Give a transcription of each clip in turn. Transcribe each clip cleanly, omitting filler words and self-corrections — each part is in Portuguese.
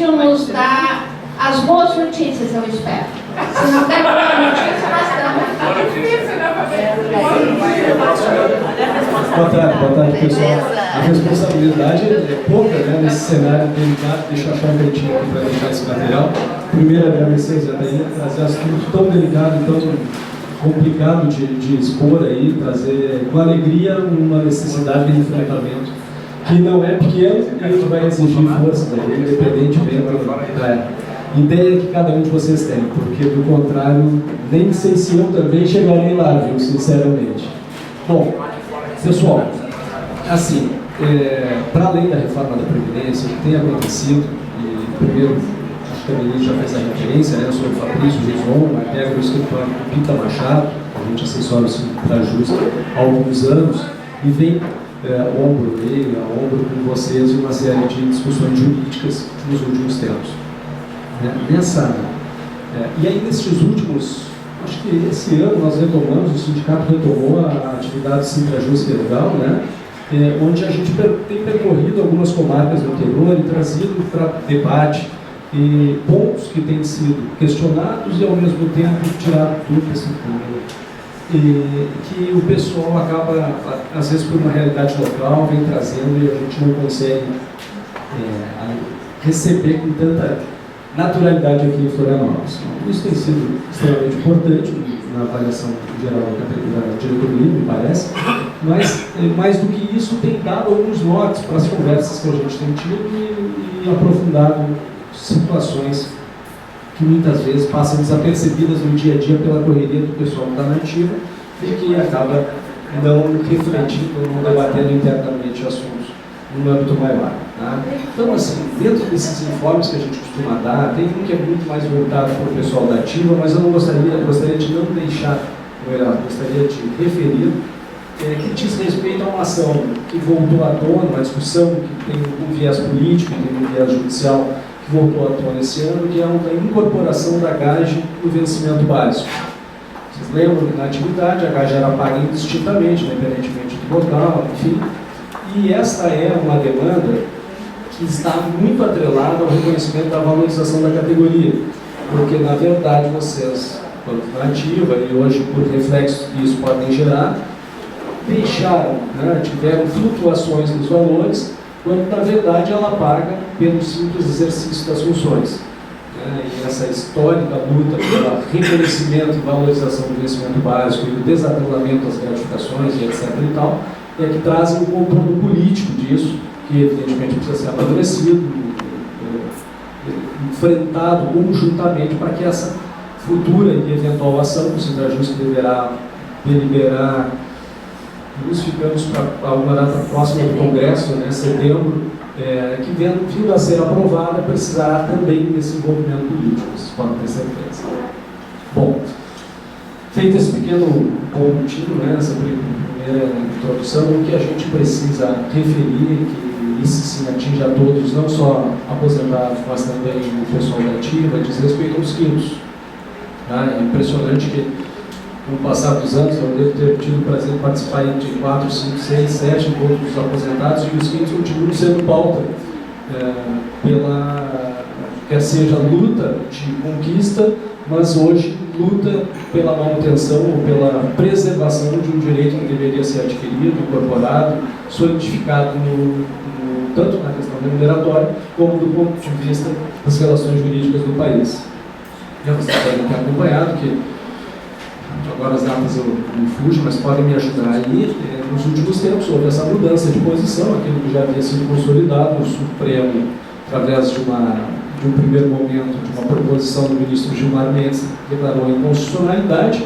vídeo nos dá as boas notícias, eu espero. Se não der boa notícia, nós estamos. Boa tarde, pessoal. A responsabilidade é pouca, né, nesse cenário delicado. Deixa eu achar um cantinho aqui para deixar esse material. Primeiro, agradecer, Zé Daí, trazer assunto tão delicado e tão complicado de expor aí, trazer com alegria uma necessidade de enfrentamento que não é pequeno e que vai exigir força, independentemente da ideia que cada um de vocês tem, porque do contrário, nem sei se eu também chegarei lá, viu, sinceramente. Bom, pessoal, assim, para além da reforma da Previdência, o que tem acontecido, e primeiro, acho que a Denise já fez a referência, né, sobre o Fabrício Gison, integra o escritório do Pita Machado, a gente assessora o Sindicato da Justa há alguns anos, e vem ombro dele, a ombro com vocês, uma série de discussões jurídicas nos últimos tempos. E aí, nesses últimos, acho que esse ano nós retomamos, o sindicato retomou a atividade do Sintrajusta Legal, né? Onde a gente tem percorrido algumas comarcas do interior e trazido para debate pontos que têm sido questionados e, ao mesmo tempo, tirado tudo desse fundo. E que o pessoal acaba, às vezes, por uma realidade local, vem trazendo e a gente não consegue receber com tanta naturalidade aqui em Florianópolis. Isso tem sido extremamente importante na avaliação geral da diretoria, me parece, mas mais do que isso tem dado alguns nortes para as conversas que a gente tem tido e aprofundado situações que muitas vezes passam desapercebidas no dia a dia pela correria do pessoal da nativa e que acaba não refletindo, não debatendo internamente assuntos no âmbito maior. Tá? Então, assim, dentro desses informes que a gente costuma dar, tem um que é muito mais voltado para o pessoal da ativa, mas eu não gostaria de não deixar, ou melhor, gostaria de referir, que diz respeito a uma ação que voltou à tona, uma discussão que tem um viés político, tem um viés judicial, que voltou à tona esse ano, que é a incorporação da GAGE no vencimento básico. Vocês lembram que na atividade a GAGE era paga indistintamente, independentemente do local, enfim, e esta é uma demanda que está muito atrelada ao reconhecimento da valorização da categoria, porque, na verdade, vocês, quando na ativa, e hoje, por reflexos que isso pode gerar, deixaram, né, tiveram flutuações nos valores, quando, na verdade, ela paga pelo simples exercício das funções. E essa histórica luta pelo reconhecimento e valorização do vencimento básico e do desatrelamento das gratificações e etc. e tal, é que trazem um contorno político disso, que evidentemente precisa ser amadurecido, enfrentado conjuntamente para que essa futura e eventual ação que o Sintrajusta deverá deliberar, nos ficamos para uma data próxima do Congresso, né, setembro, que vindo a ser aprovada, precisará também desse envolvimento político, vocês podem ter certeza. Bom, feito esse pequeno pontinho, né, essa primeira introdução, o que a gente precisa referir, que isso sim atinge a todos, não só aposentados, mas também o pessoal da ativa, diz respeito aos quintos. Tá? É impressionante que, no passar dos anos, eu devo ter tido o prazer de participar de 4, 5, 6, 7 encontros dos aposentados, e os quintos continuam sendo pauta quer seja luta de conquista, mas hoje luta pela manutenção ou pela preservação de um direito que deveria ser adquirido, incorporado, solidificado tanto na questão remuneratória, como do ponto de vista das relações jurídicas do país. E vocês devem ter acompanhado que, agora as datas eu me fujo, mas podem me ajudar aí, nos últimos tempos houve essa mudança de posição, aquilo que já havia sido consolidado no Supremo, através de um primeiro momento, de uma proposição do ministro Gilmar Mendes, declarou a inconstitucionalidade,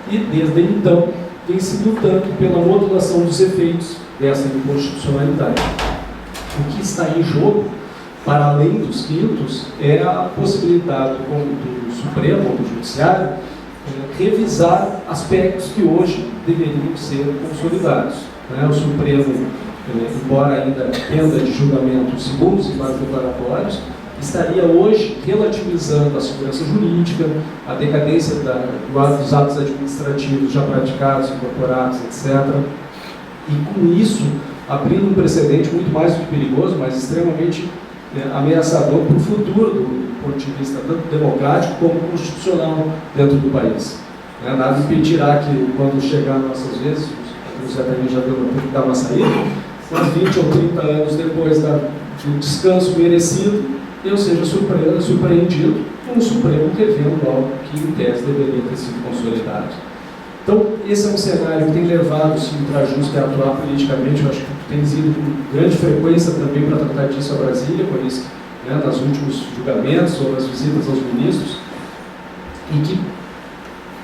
e desde então vem se lutando pela modulação dos efeitos dessa inconstitucionalidade. O que está em jogo, para além dos quintos, é a possibilidade do Supremo, ou do Judiciário, revisar aspectos que hoje deveriam ser consolidados. O Supremo, embora ainda tenda de julgamento segundos e mais declaratórios, estaria hoje relativizando a segurança jurídica, a decadência dos atos administrativos já praticados, incorporados, etc. E com isso, abrindo um precedente muito mais do que perigoso, mas extremamente ameaçador para o futuro do ponto de vista tanto democrático como constitucional dentro do país. Nada impedirá que, quando chegar nossas vezes, o José também já deu para dar uma saída, mas 20 ou 30 anos depois do descanso merecido, eu seja surpreendido com o Supremo revendo algo que, em tese, deveria ter sido consolidado. Então, esse é um cenário que tem levado sim, o Trajus a atuar politicamente. Eu acho que tem ido com grande frequência também para tratar disso a Brasília, por isso, nos últimos julgamentos ou nas visitas aos ministros, e que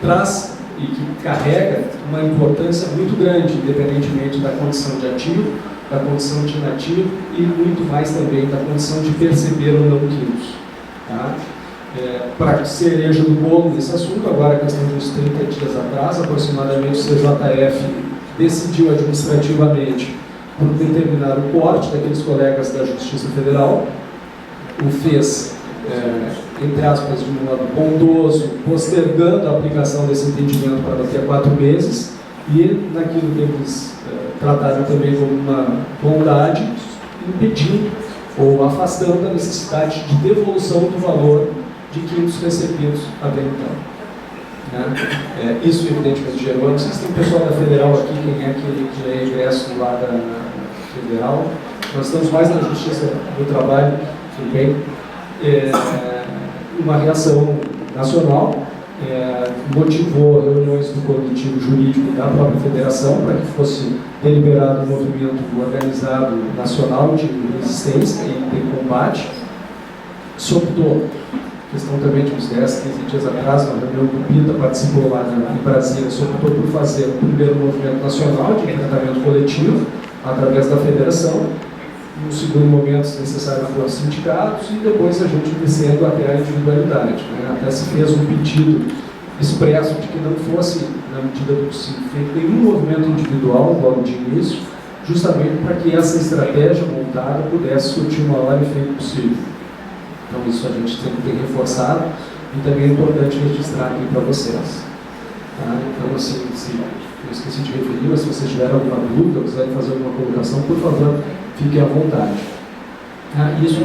traz e que carrega uma importância muito grande, independentemente da condição de ativo, da condição de inativo e muito mais também da condição de perceber ou não quilos. Tá? Para cereja do bolo nesse assunto, agora a questão de uns 30 dias atrás, aproximadamente o CJF decidiu administrativamente por determinar o corte daqueles colegas da Justiça Federal, o fez, entre aspas, de um modo bondoso, postergando a aplicação desse entendimento para daqui a 4 meses, e naquilo que eles trataram também como uma bondade, impedindo ou afastando a necessidade de devolução do valor de quilos recebidos até então. Isso, evidentemente, gerou. Não sei se tem pessoal da Federal aqui, quem é que é ingresso lá da Federal. Nós estamos mais na Justiça do Trabalho, também. Uma reação nacional motivou reuniões do coletivo jurídico da própria federação para que fosse deliberado um movimento organizado nacional de resistência e de combate. Se optou, questão também de uns 10, 15 dias atrás, na reunião do PITA, participou lá em Brasília, se optou por fazer o primeiro movimento nacional de enfrentamento coletivo, através da federação. No segundo momento, se necessário, foram sindicatos, e depois a gente descendo até a individualidade. Até se fez um pedido expresso de que não fosse, na medida do possível, feito nenhum movimento individual logo de início, justamente para que essa estratégia montada pudesse surtir o maior efeito possível. Então, isso a gente sempre tem reforçado e também é importante registrar aqui para vocês. Tá? Então, assim, eu esqueci de referir, mas se vocês tiverem alguma dúvida ou quiserem fazer alguma colocação, por favor, fiquem à vontade. Isso,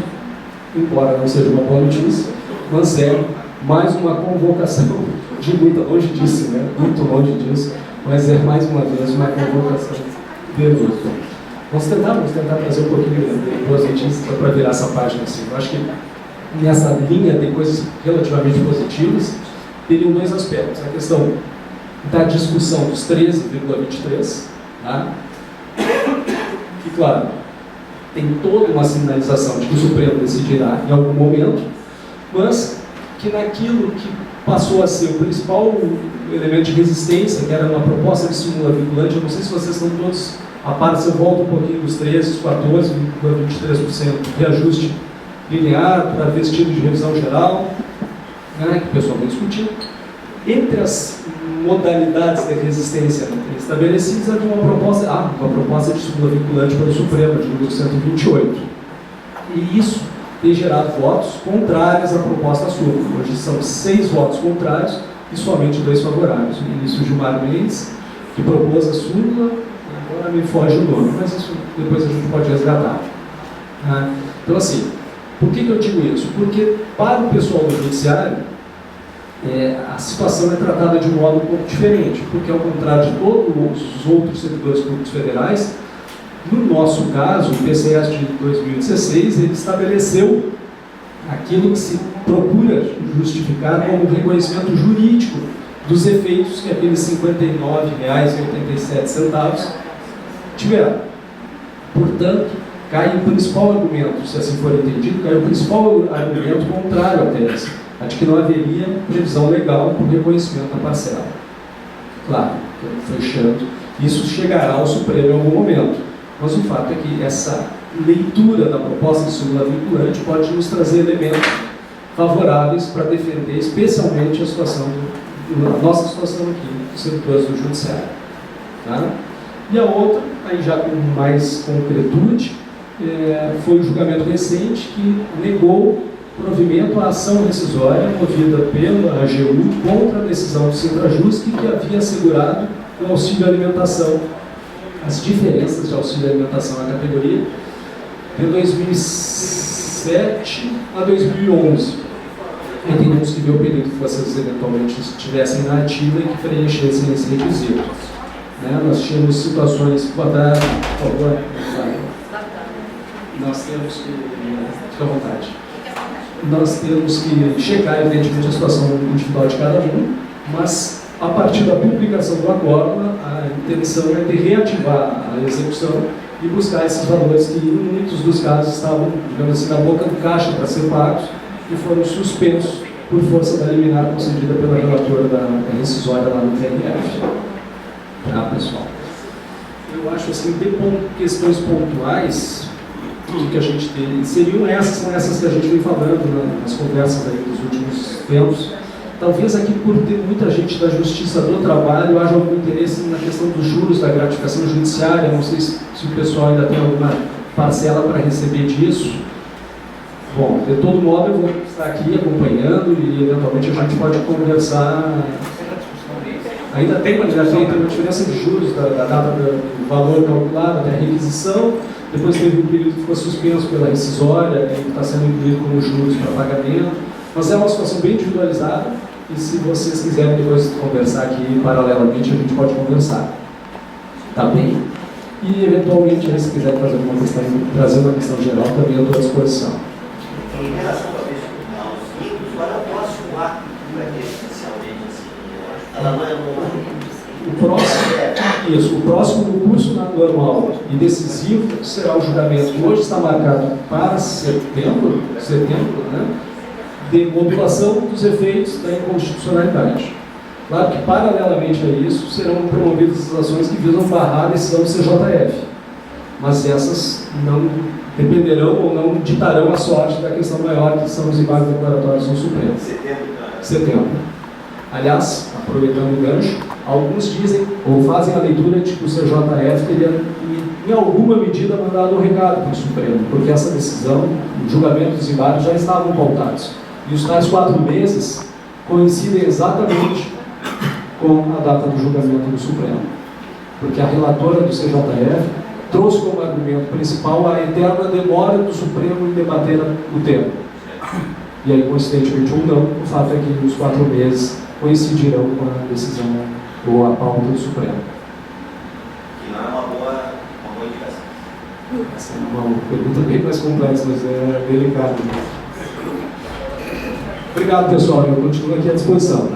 embora não seja uma boa notícia, mas é mais uma convocação de muito longe disso, muito longe disso, mas é mais uma vez uma convocação de luta. Vamos tentar trazer um pouquinho de boas notícias para virar essa página assim. Eu acho que nessa linha tem coisas relativamente positivas. Teriam 2 aspectos. A questão da discussão dos 13,23, tá? Que, claro, tem toda uma sinalização de que o Supremo decidirá em algum momento, mas que naquilo que passou a ser o principal elemento de resistência, que era uma proposta de súmula vinculante, eu não sei se vocês estão todos a par, se eu volto um pouquinho dos 13, 14,23%, reajuste linear para vestido de revisão geral, que o pessoal vai discutir. Entre as modalidades de resistência estabelecidas, havia uma proposta de súmula vinculante para o Supremo, de número 128. E isso tem gerado votos contrários à proposta súmula. Hoje são 6 votos contrários e somente 2 favoráveis. No início, o Gilmar Mendes, que propôs a súmula, agora me foge o nome, mas isso depois a gente pode resgatar. Então, assim, por que eu digo isso? Porque, para o pessoal do Judiciário, a situação é tratada de um modo um pouco diferente, porque, ao contrário de todos os outros servidores públicos federais, no nosso caso, o PCS de 2016, ele estabeleceu aquilo que se procura justificar como um reconhecimento jurídico dos efeitos que aqueles R$ 59,87 tiveram. Portanto, cai o principal argumento, se assim for entendido, cai o principal argumento contrário à tese, a de que não haveria previsão legal para o reconhecimento da parcela. Claro, fechando, isso chegará ao Supremo em algum momento, mas o fato é que essa leitura da proposta de súmula vinculante pode nos trazer elementos favoráveis para defender especialmente a nossa situação aqui, dos servidores do Judiciário. Tá? E a outra, aí já com mais concretude, foi o julgamento recente que negou provimento à ação rescisória movida pela AGU contra a decisão do Centrajus que havia assegurado o auxílio alimentação, as diferenças de auxílio alimentação na categoria. Em 2006, 2007 a 2011. Entendemos que deu período que vocês eventualmente estivessem na ativa e que preenchessem esse requisito. Né? Nós tínhamos situações, boa tarde, por favor, nós temos que, fica à vontade, nós temos que checar evidentemente a situação individual de cada um, mas a partir da publicação do acordo, a intenção é de reativar a execução e buscar esses valores que em muitos dos casos estavam, digamos assim, na boca do caixa para ser pagos e foram suspensos por força da liminar concedida pela relatora da rescisória lá no TRF. Tá, pessoal? Eu acho assim, de questões pontuais que a gente tem, seriam essas, são essas que a gente vem falando nas conversas aí dos últimos tempos. Talvez aqui, por ter muita gente da Justiça do Trabalho, haja algum interesse na questão dos juros da gratificação judiciária. Não sei se o pessoal ainda tem alguma parcela para receber disso. Bom, de todo modo, eu vou estar aqui acompanhando e, eventualmente, a gente pode conversar. Ainda tem uma diferença de juros da data do valor calculado até a requisição. Depois teve um período que ficou suspenso pela rescisória, que está sendo incluído como juros para pagamento. Mas é uma situação bem individualizada e se vocês quiserem depois conversar aqui paralelamente, a gente pode conversar. Tá bem? E, eventualmente, se quiserem fazer alguma questão, trazer uma questão geral, também eu estou à disposição. Em relação a vez aos livros, qual é o próximo ato que vai ter essencialmente assim? Ela não é o próximo do curso normal e decisivo será o julgamento, que hoje está marcado para setembro, né, de modulação dos efeitos da inconstitucionalidade. Claro que, paralelamente a isso, serão promovidas as ações que visam barrar a decisão do CJF, mas essas não dependerão ou não ditarão a sorte da questão maior, que são os embargos declaratórios no Supremo. Setembro. Aliás, aproveitando o gancho, alguns dizem ou fazem a leitura de que o CJF teria, em alguma medida, mandado um recado para o Supremo, porque essa decisão, o julgamento dos embargos já estavam pautados. E os tais 4 meses coincidem exatamente com a data do julgamento do Supremo. Porque a relatora do CJF trouxe como argumento principal a eterna demora do Supremo em debater o tema. E aí, coincidentemente ou não, o fato é que os 4 meses coincidirão com a decisão ou a pauta do Supremo. Que não é uma boa indicação. Essa é uma pergunta bem mais complexa, mas é delicada. Obrigado, pessoal. Eu continuo aqui à disposição.